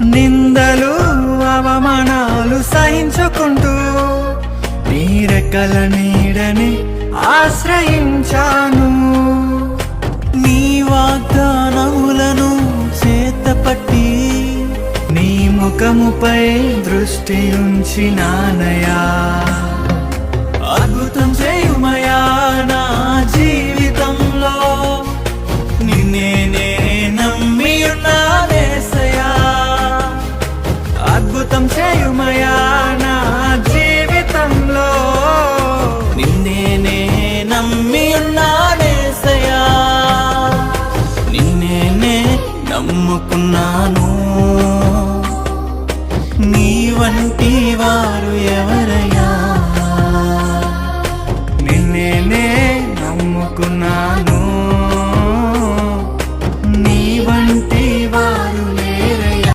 నిందలు అవమానాలు సహించుకుంటూ నీ రెక్కల నీడని ఆశ్రయించాను. నీ వాగ్దానములను చేతపట్టి నీ ముఖముపై దృష్టి ఉంచినానయా.